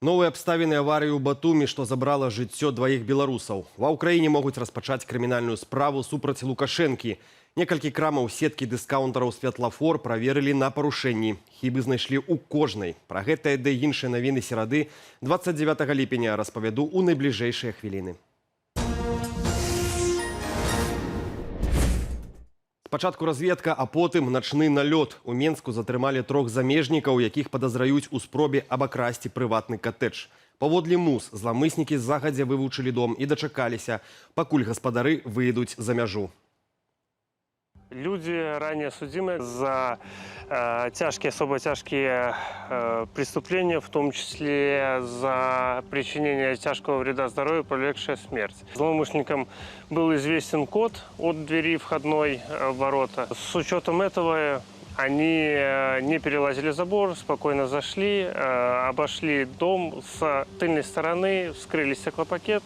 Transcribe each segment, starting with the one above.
Новыя абставіны аварыі ў Батумі, што забрала жыццё дваіх беларусаў. Ва ўкраіне могуць распачаць крымінальную справу супраць Лукашэнкі. Некалькі крамаў сеткі дыскаунтараў «Святлафор» праверылі на парушэнні. Хібы знайшлі ў кожнай. Пра гэтае ды іншыя навіны серады 29 ліпеня распавяду ў найбліжэйшыя хвіліны. Спачатку разведка, а потым начны налёт. У Менску затрымалі 3 замежнікаў, якіх падазраюць у спробе абакрасці прыватны катэдж. Паводле МУС зламыснікі загадзя вывучылі дом і дачакаліся, пакуль гаспадары выйдуць за мяжу. Люди, ранее судимые за тяжкие, особо тяжкие преступления, в том числе за причинение тяжкого вреда здоровью, повлекшая смерть. Злоумышленникам был известен код от двери входной ворота. С учетом этого они не перелазили забор, спокойно зашли, обошли дом с тыльной стороны, вскрыли стеклопакет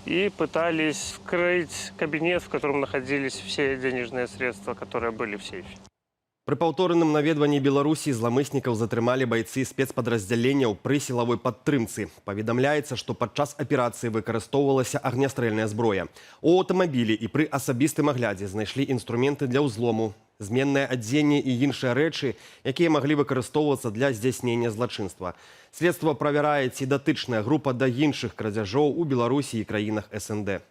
и пытались вскрыть кабинет, в котором находились все денежные средства, которые были в сейфе. Пры паўторным наведванні Беларусі зламыснікаў затрымалі байцы спецпадраздзяленняў пры сілавой падтрымцы. Паведамляецца, што падчас аперацыі выкарыстоўвалася агнястрэльная зброя. У аўтамабілі і пры асабістым аглядзе знайшлі інструменты для ўзлому, зменнае адзенне і іншыя рэчы, якія маглі выкарыстоўвацца для здзяйснення злачынства. Следства правярае, ці датычная група да іншых крадзяжоў у Беларусі і краінах СНД.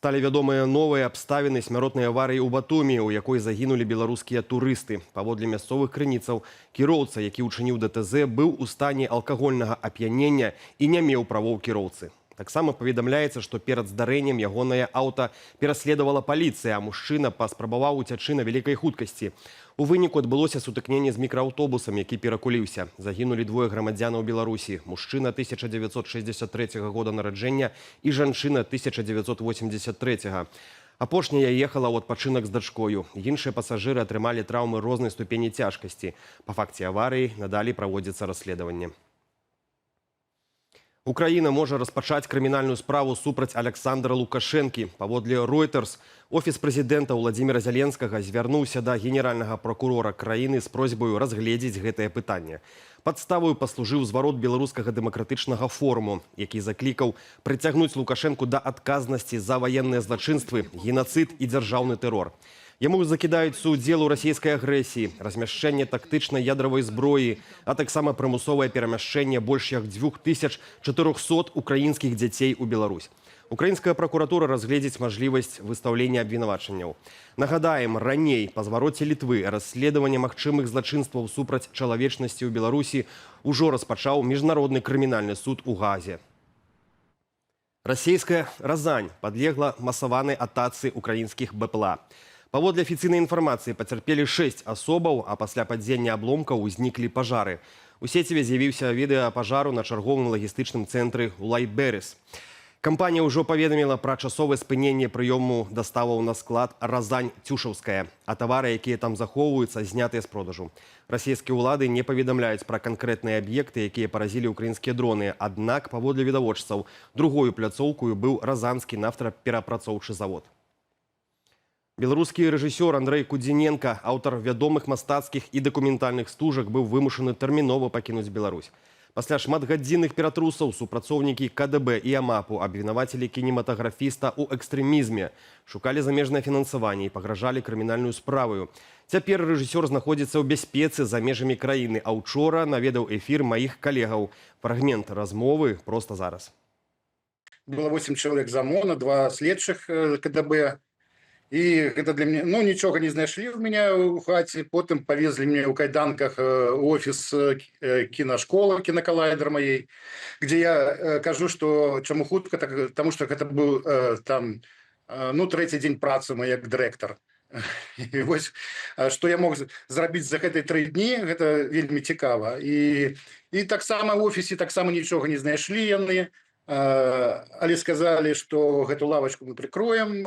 Сталі вядомыя новыя абставіны смяротнай аварыі ў Батумі, у якой загінулі беларускія турысты. Паводле мясцовых крыніцаў, кіроўца, які ўчыніў ДТЗ, быў у стане алкагольнага ап'янення і не меў правоў кіроўцы. Таксама паведамляецца, што перад здарэннем ягонае аўта пераследавала паліцыя, а мужчына паспрабаваў уцячы на вялікай хуткасці. У выніку адбылося сутыкненне з мікрааўтобусам, які перакуліўся. Загінулі 2 грамадзянаў Беларусі. Мужчына 1963 года нараджэння і жанчына 1983. Апошняя ехала ў адпачынак з дачкою. Іншыя пасажыры атрымалі траўмы рознай ступені цяжкасці. Па факце аварыі надалей праводзіцца расследаванне. Украіна можа распачаць крымінальную справу супраць Александра Лукашэнкі. Паводле Reuters, офіс прэзідэнта Владзіміра Зяленскага звярнуўся да генеральнага пракурора краіны з просьбаю разгледзець гэтае пытанне. Падставою паслужыў зварот беларускага дэмакратычнага форуму, які заклікаў прыцягнуць Лукашэнку да адказнасці за ваенныя злачынствы, генацыд і дзяржаўны тэрор. Яму закідаюць удзел у расійскай агрэсіі, размяшчэнне тактычнай ядравай зброі, а таксама прымусовае перамяшчэнне больш як 2400 украінскіх дзяцей у Беларусь. Украінская пракуратура разгледзіць мажлівасць выстаўлення абвінавачанняў. Нагадаем, раней па звароце Літвы расследаванне магчымых злачынстваў супраць чалавечнасці ў Беларусі ўжо распачаў міжнародны крымінальны суд у Газе. Расійская Разань падлегла масаванай атацы украінскіх БПЛА. Паводле афіцыйнай інфармацыі пацярпелі 6 асобаў, а пасля падзення абломкаў узніклі пажары. У сеціве з'явіўся відэа пажару на чарговым лагістычным цэнтры Лайберыс. Кампанія ўжо паведаміла пра часовае спыненне прыёму даставаў на склад Разань-Цюшаўская, а тавары, якія там захоўваюцца, знятыя з продажу. Расійскія ўлады не паведамляюць пра канкрэтныя аб'екты, якія паразілі ўкраінскія дроны, аднак, паводле відавочцаў, другою пляцоўкаю быў Разанскі нафтаперапрацоўчы завод. Беларускі рэжысёр Андрэй Кудзіненка, аўтар вядомых мастацкіх і дакументальных стужак, быў вымушаны тэрмінова пакінуць Беларусь. Пасля шматгадзінных ператрусаў супрацоўнікі КДБ і АМАПу абвінавацілі кінематаграфіста ў экстрэмізме, шукалі замежнае фінансаванне і пагражалі крымінальную справаю. Цяпер рэжысёр знаходзіцца ў бяспецы за межамі краіны, а ўчора наведаў эфір маіх калегаў. Фрагмент размовы проста зараз. Было 8 человек з ОМОНа, 2 следчых КДБ. І гэта для мяне, нічога не знайшлі ў мяне ў хаце, потым павезлі мне ў кайданках у офіс кінашколы, кінакалайдер маей, где я кажу, што чаму хутка, таму што гэта быў там, 3-й дзень працы мой як дырэктар. І вось, што я мог зрабіць за гэтыя 3 дні, гэта вельмі цікава. І таксама ў офісе таксама нічога не знайшлі яны, але сказалі, што гэту лавачку мы прыкроем.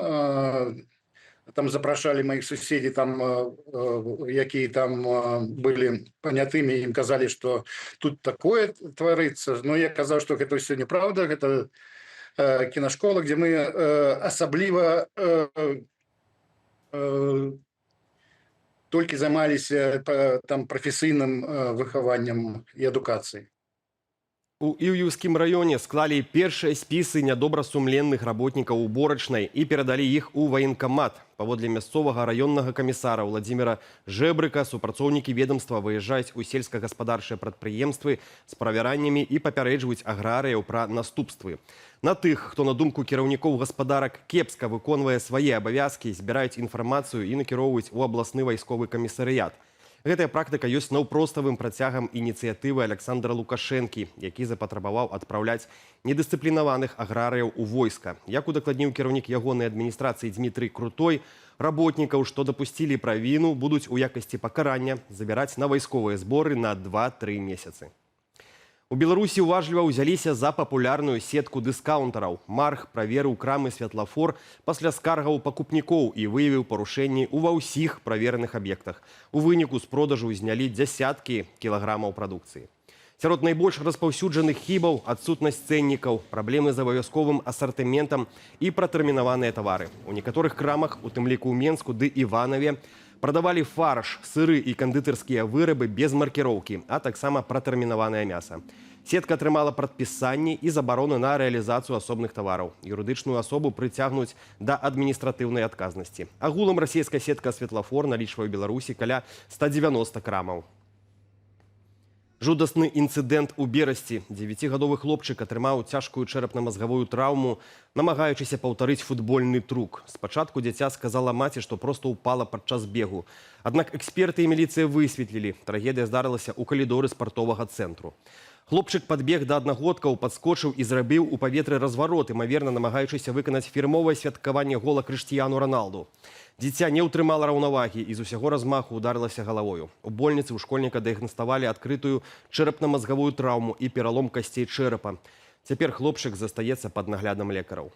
Там запрашалі маіх суседзей, якія там былі панятымі, ім казалі, што тут такое тварыцца. Но я казаў, што гэта ўсё неправда, гэта кінашкола, дзе мы асабліва толькі займаліся там прафесійным выхаваннем і адукацыяй. У Іўеўскім раёне склалі першыя спісы нядобрасумленных работнікаў уборачнай і перадалі іх у ваенкамат. Паводле мясцовага раённага камісара Владзіміра Жэбрыка, супрацоўнікі ведомства выязджаюць у сельскагаспадарчыя прадпрыемствы з правяраннямі і папярэджваюць аграрыяў пра наступствы. На тых, хто на думку кіраўнікоў гаспадарак кепска выконвае свае абавязкі, збіраюць інфармацыю і накіроўваюць у абласны вайсковы камісарыят. Гэтая практыка ёсць наўпроставым працягам ініцыятывы Александра Лукашэнкі, які запатрабаваў адпраўляць недысцыплінаваных аграрыяў у войска. Як удакладніў кіраўнік ягонай адміністрацыі Дмітрый Крутой, работнікаў, што дапусцілі правіну, будуць у якасці пакарання забіраць на вайсковыя зборы на 2-3 месяцы. У Беларусі уважліва ўзяліся за папулярную сетку дыскаунтараў. Марх праверыў крамы «Святлафор» пасля скаргаў пакупнікоў і выявіў парушэнні ва ўсіх правераных аб'ектах. У выніку з продажу знялі дзясяткі кілаграмаў прадукцыі. Сярод найбольш распаўсюджаных хібаў адсутнасць цэннікаў, праблемы з абавязковым асартыментам і пратэрмінаваныя тавары. У некаторых крамах, у тым ліку ў Менску ды Іванаве, прадавалі фарш, сыры і кандытарскія вырабы без маркіроўкі, а таксама пратэрмінаванае мяса. Сетка атрымала прадпісанні і забароны на рэалізацыю асобных тавараў. Юрыдычную асобу прыцягнуць да адміністратыўнай адказнасці. Агулам расійская сетка «Святлафор» налічвае ў Беларусі каля 190 крамаў. Жудасны інцыдэнт у Берасці. 9гадовы хлопчык атрымаў цяжкую чэрапна-мазгавую траўму, намагаючыся паўтарыць футбольны трук. Спачатку дзіця сказала маці, што проста ўпала падчас бегу. Аднак эксперты і міліцыя высветлілі, трагедыя здарылася ў калідоры спартовага цэнтру. Хлопчык падбег да аднагодкаў, падскочыў і зрабіў у паветры разварот, імаверна намагаючыся выканаць фірмовае святкаванне гола Крыштіяну Раналду. Дзіця не ўтрымала раўнавагі і з усяго размаху ударылася галавою. У больніцы ў школьніка дыягнаставалі адкрытую чэрапна-мазгавую траўму і пералом касцей чэрапа. Цяпер хлопчык застаецца пад наглядам лекараў.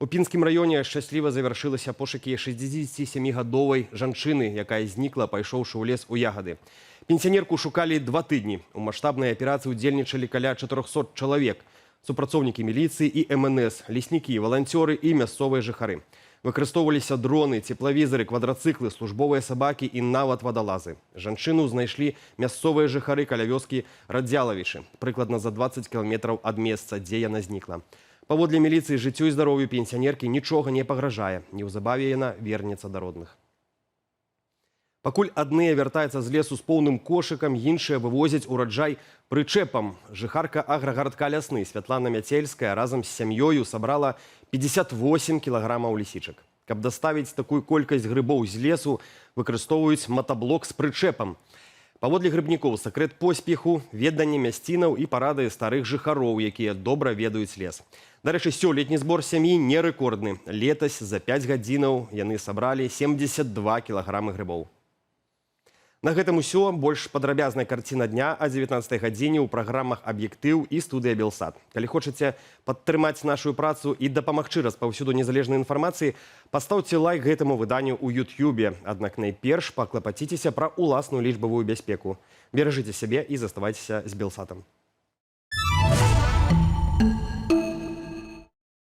У Пінскім раёне шчасліва завяршылася пошукі 67гадовай жанчыны, якая знікла, пайшоўшы ў лес у ягады. Пенсіянерку шукалі 2 тыдні. У маштабнай аперацыі удзельнічалі каля 400 чалавек. Супрацоўнікі міліцыі і МНС, леснікі, валанцёры і мясцовыя жыхары. Выкарыстоўваліся дроны, цеплавізары, квадрацыклы, службовыя сабакі і нават вадалазы. Жанчыну знайшлі мясцовыя жыхары каля вёскі Радзялавічы, прыкладна за 20 кіламетраў ад месца, дзе яна знікла. Паводле міліцыі, жыццю і здароўю пенсіянеркі нічога не пагражае. Неўзабаве яна вернецца да родных. Пакуль адныя вяртаюцца з лесу з поўным кошыкам, іншыя вывозяць ураджай прычэпам. Жыхарка аграгарадка Лясны Святлана Мяцельская разам з сям'ёю сабрала 58 кілаграмаў лісічак. Каб даставіць такую колькасць грыбоў з лесу, выкарыстоўваюць матаблок з прычэпам. Паводле грыбнікоў, сакрэт поспеху – веданне мясцінаў і парады старых жыхароў, якія добра ведаюць лес. Дарэчы, сёлетні збор сям'і не рэкордны. Летась за 5 гадзінаў яны сабралі 72 кілаграмы грыбоў. На гэтым усё. Больш падрабязная карціна дня о 19 гадзіне ў праграмах «Аб'ектыў» і студыя «Белсат». Калі хочаце падтрымаць нашу працу і дапамагчы распаўсюду незалежнай інфармацыі, пастаўце лайк гэтаму выданню ў Ютьюбе. Аднак найперш паклапаціцеся пра ўласную лічбавую бяспеку. Беражыце сябе і заставайцеся з «Белсатам».